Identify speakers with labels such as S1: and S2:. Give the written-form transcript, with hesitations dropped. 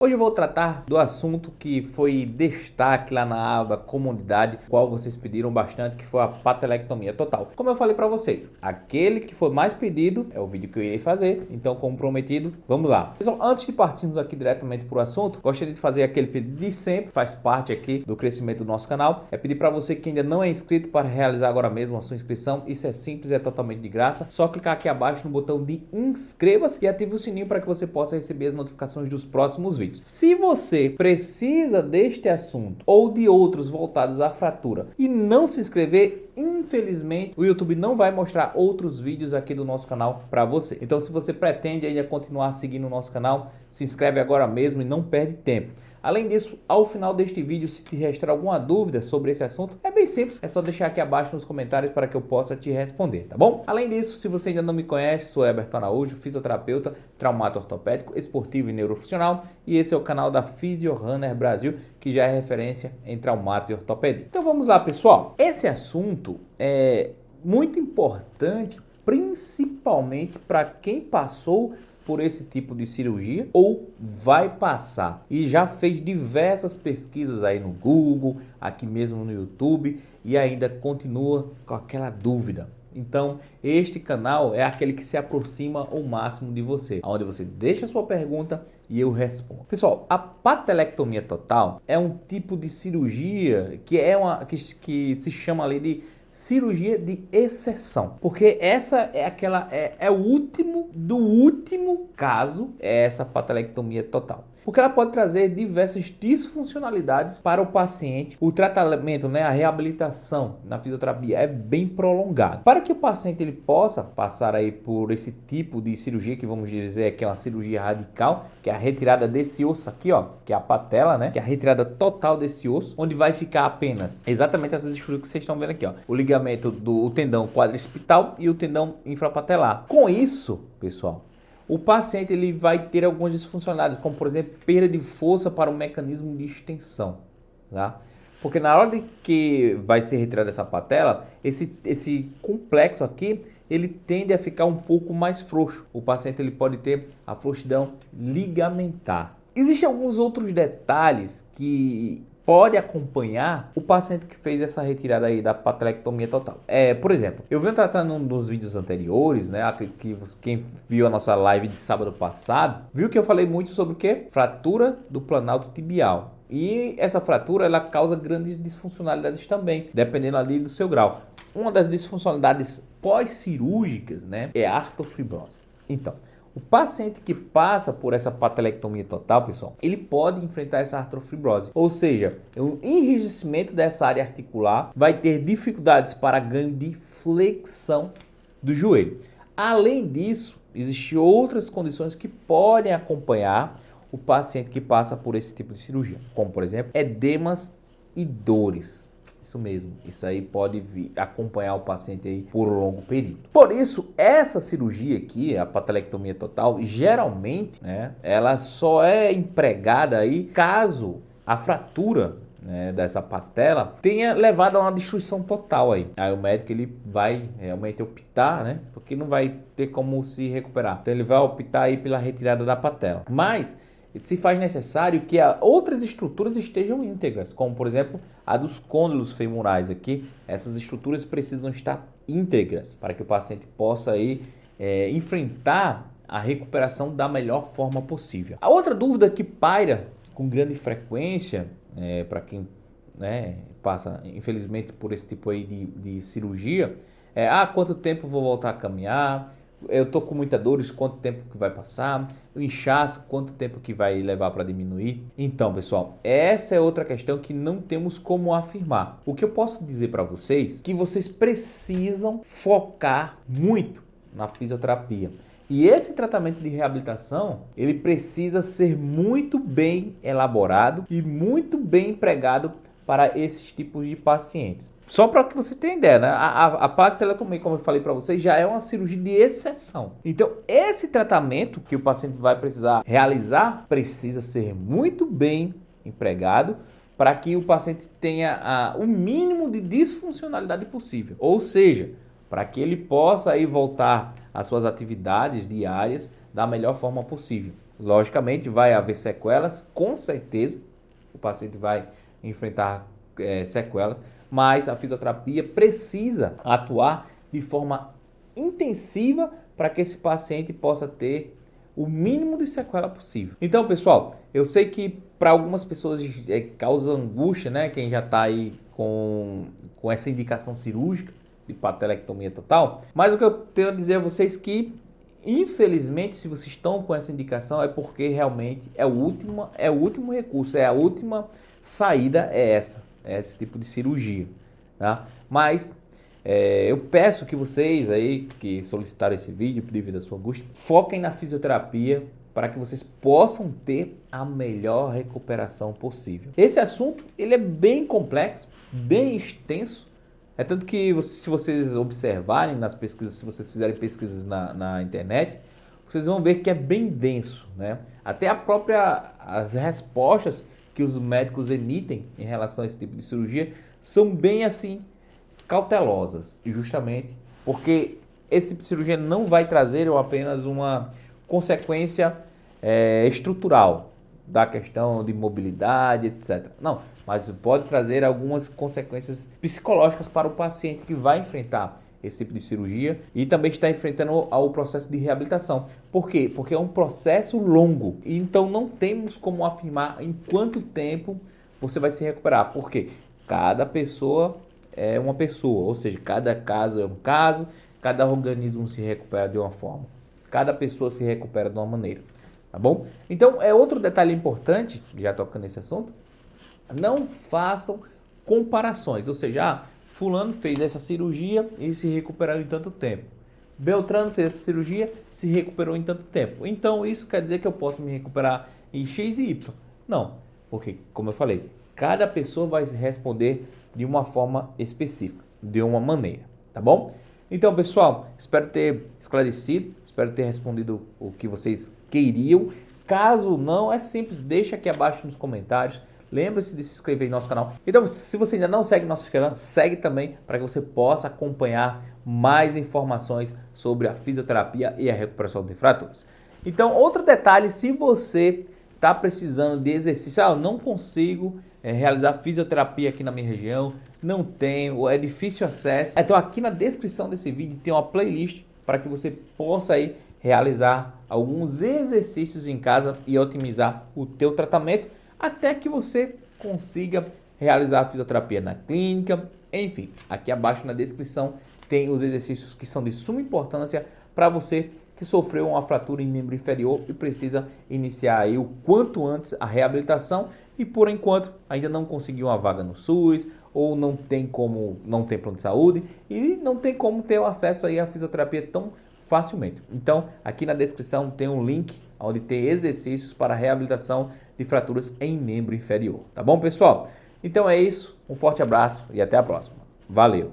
S1: Hoje eu vou tratar do assunto que foi destaque lá na aba comunidade, qual vocês pediram bastante, que foi a patelectomia total. Como eu falei para vocês, aquele que foi mais pedido é o vídeo que eu irei fazer, então como prometido, vamos lá. Pessoal, antes de partirmos aqui diretamente para o assunto, gostaria de fazer aquele pedido de sempre, faz parte aqui do crescimento do nosso canal, é pedir para você que ainda não é inscrito para realizar agora mesmo a sua inscrição. Isso é simples, é totalmente de graça, só clicar aqui abaixo no botão de inscreva-se e ative o sininho para que você possa receber as notificações dos próximos vídeos. Se você precisa deste assunto ou de outros voltados à fratura e não se inscrever, infelizmente o YouTube não vai mostrar outros vídeos aqui do nosso canal para você. Então, se você pretende ainda continuar seguindo o nosso canal, se inscreve agora mesmo e não perde tempo. Além disso, ao final deste vídeo, se te restar alguma dúvida sobre esse assunto, é bem simples, é só deixar aqui abaixo nos comentários para que eu possa te responder, tá bom? Além disso, se você ainda não me conhece, sou Heberton Araújo, fisioterapeuta, traumato ortopédico, esportivo e neurofuncional, e esse é o canal da PhysioRunner Brasil, que já é referência em traumato e ortopedia. Então vamos lá, pessoal. Esse assunto é muito importante, principalmente para quem passou por esse tipo de cirurgia ou vai passar e já fez diversas pesquisas aí no Google, aqui mesmo no YouTube e ainda continua com aquela dúvida. Então, este canal é aquele que se aproxima ao máximo de você, onde você deixa a sua pergunta e eu respondo. Pessoal, a patelectomia total é um tipo de cirurgia que se chama ali de cirurgia de exceção, porque essa é o último do último caso, é essa patelectomia total. Porque ela pode trazer diversas disfuncionalidades para o paciente. O tratamento, a reabilitação na fisioterapia é bem prolongado. Para que o paciente ele possa passar aí por esse tipo de cirurgia, que vamos dizer que é uma cirurgia radical, que é a retirada desse osso aqui, ó, que é a patela, que é a retirada total desse osso, onde vai ficar apenas exatamente essas estruturas que vocês estão vendo aqui, ó, o ligamento do tendão quadricipital e o tendão infrapatelar. Com isso, pessoal, o paciente ele vai ter algumas disfuncionalidades, como por exemplo, perda de força para o mecanismo de extensão, tá? Porque na hora de que vai ser retirada essa patela, esse complexo aqui, ele tende a ficar um pouco mais frouxo. O paciente ele pode ter a frouxidão ligamentar. Existem alguns outros detalhes que pode acompanhar o paciente que fez essa retirada aí da patelectomia total. Por exemplo, eu venho tratando um dos vídeos anteriores, acredito que quem viu a nossa live de sábado passado, viu que eu falei muito sobre o quê? Fratura do planalto tibial. E essa fratura, ela causa grandes disfuncionalidades também, dependendo ali do seu grau. Uma das disfuncionalidades pós-cirúrgicas, é a artrofibrose. Então, o paciente que passa por essa patelectomia total, pessoal, ele pode enfrentar essa artrofibrose, ou seja, o enrijecimento dessa área articular, vai ter dificuldades para ganho de flexão do joelho. Além disso, existem outras condições que podem acompanhar o paciente que passa por esse tipo de cirurgia, como por exemplo, edemas e dores. Isso mesmo, isso aí pode acompanhar o paciente aí por um longo período. Por isso, essa cirurgia aqui, a patelectomia total, geralmente, ela só é empregada aí caso a fratura dessa patela tenha levado a uma destruição total aí. Aí o médico ele vai realmente optar, porque não vai ter como se recuperar. Então ele vai optar aí pela retirada da patela. Mas se faz necessário que outras estruturas estejam íntegras, como por exemplo a dos côndilos femorais aqui. Essas estruturas precisam estar íntegras para que o paciente possa aí, enfrentar a recuperação da melhor forma possível. A outra dúvida que paira com grande frequência para quem passa infelizmente por esse tipo aí de cirurgia é quanto tempo vou voltar a caminhar? Eu tô com muita dores, quanto tempo que vai passar? O inchaço, quanto tempo que vai levar para diminuir? Então, pessoal, essa é outra questão que não temos como afirmar. O que eu posso dizer para vocês é que vocês precisam focar muito na fisioterapia. E esse tratamento de reabilitação, ele precisa ser muito bem elaborado e muito bem empregado para esses tipos de pacientes. Só para que você tenha ideia, a patelectomia, como eu falei para vocês, já é uma cirurgia de exceção. Então, esse tratamento que o paciente vai precisar realizar precisa ser muito bem empregado para que o paciente tenha o mínimo de disfuncionalidade possível. Ou seja, para que ele possa aí voltar às suas atividades diárias da melhor forma possível. Logicamente vai haver sequelas, com certeza o paciente vai enfrentar sequelas, mas a fisioterapia precisa atuar de forma intensiva para que esse paciente possa ter o mínimo de sequela possível. Então, pessoal, eu sei que para algumas pessoas causa angústia, né? Quem já está aí com essa indicação cirúrgica de patelectomia total, mas o que eu tenho a dizer a vocês é que, infelizmente, se vocês estão com essa indicação, é porque realmente é o último recurso, é a última saída, é esse tipo de cirurgia, tá? Mas eu peço que vocês aí que solicitaram esse vídeo devido à sua angústia, foquem na fisioterapia para que vocês possam ter a melhor recuperação possível. Esse assunto ele é bem complexo, bem extenso, é tanto que se vocês observarem nas pesquisas, se vocês fizerem pesquisas na internet, vocês vão ver que é bem denso, né? Até as respostas que os médicos emitem em relação a esse tipo de cirurgia são bem assim cautelosas, justamente porque esse tipo de cirurgia não vai trazer apenas uma consequência estrutural da questão de mobilidade, etc. Não, mas pode trazer algumas consequências psicológicas para o paciente que vai enfrentar esse tipo de cirurgia e também está enfrentando o processo de reabilitação. Por quê? Porque é um processo longo, então não temos como afirmar em quanto tempo você vai se recuperar, porque cada pessoa é uma pessoa, ou seja, cada caso é um caso, cada organismo se recupera de uma forma, cada pessoa se recupera de uma maneira, tá bom? Então, outro detalhe importante, já tocando nesse assunto, não façam comparações, ou seja, fulano fez essa cirurgia e se recuperou em tanto tempo, Beltrano fez essa cirurgia e se recuperou em tanto tempo, então isso quer dizer que eu posso me recuperar em X e Y? Não, porque, como eu falei, cada pessoa vai responder de uma forma específica, de uma maneira, tá bom? Então, pessoal, espero ter esclarecido, espero ter respondido o que vocês queriam. Caso não, é simples, deixa aqui abaixo nos comentários. Lembre-se de se inscrever em nosso canal. Então, se você ainda não segue nosso canal, segue também para que você possa acompanhar mais informações sobre a fisioterapia e a recuperação de fraturas. Então, outro detalhe, se você está precisando de exercício, eu não consigo realizar fisioterapia aqui na minha região, não tenho, é difícil acesso. Então aqui na descrição desse vídeo tem uma playlist para que você possa aí realizar alguns exercícios em casa e otimizar o teu tratamento até que você consiga realizar a fisioterapia na clínica. Enfim, aqui abaixo na descrição tem os exercícios que são de suma importância para você que sofreu uma fratura em membro inferior e precisa iniciar aí o quanto antes a reabilitação e por enquanto ainda não conseguiu uma vaga no SUS ou não tem plano de saúde e não tem como ter o acesso aí à fisioterapia tão facilmente. Então aqui na descrição tem um link onde tem exercícios para reabilitação de fraturas em membro inferior, tá bom, pessoal? Então é isso, um forte abraço e até a próxima. Valeu!